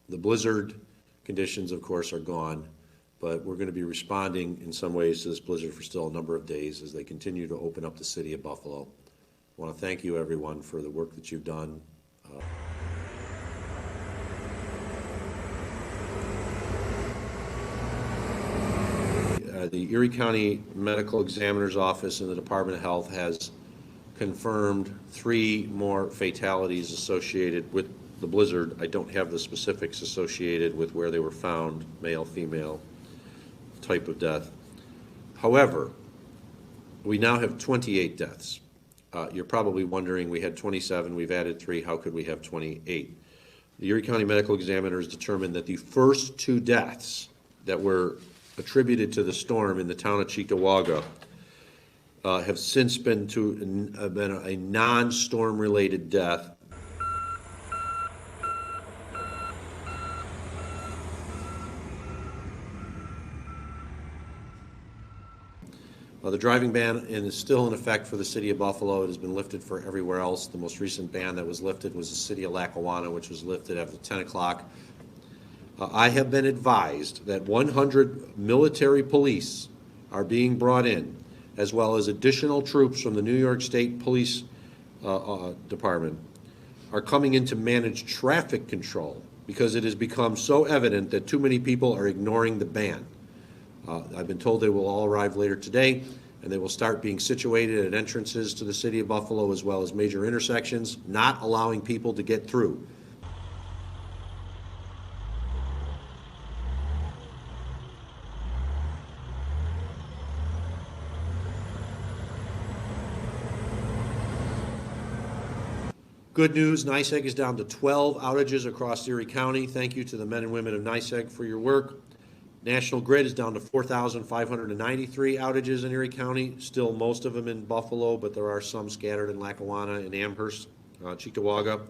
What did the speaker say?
The blizzard conditions, of course, are gone, but we're going to be responding in some ways to this blizzard for still a number of days as they continue to open up the city of Buffalo. I want to thank you, everyone, for the work that you've done. The Erie County Medical Examiner's Office and the Department of Health has confirmed 3 more fatalities associated with the blizzard. I don't have the specifics associated with where they were found, male, female, type of death. However, we now have 28 deaths. You're probably wondering, we had 27, we've added 3, how could we have 28? The Erie County Medical Examiner has determined that the first 2 deaths that were attributed to the storm in the town of Cheektowaga have since been a non-storm related death. The driving ban is still in effect for the city of Buffalo. It has been lifted for everywhere else. The most recent ban that was lifted was the city of Lackawanna, which was lifted after 10 o'clock. I have been advised that 100 military police are being brought in, as well as additional troops from the New York State Police Department are coming in to manage traffic control because it has become so evident that too many people are ignoring the ban. I've been told they will all arrive later today, and they will start being situated at entrances to the city of Buffalo as well as major intersections, not allowing people to get through. Good news, NYSEG is down to 12 outages across Erie County. Thank you to the men and women of NYSEG for your work. National Grid is down to 4,593 outages in Erie County, still most of them in Buffalo, but there are some scattered in Lackawanna and Amherst, Cheektowaga.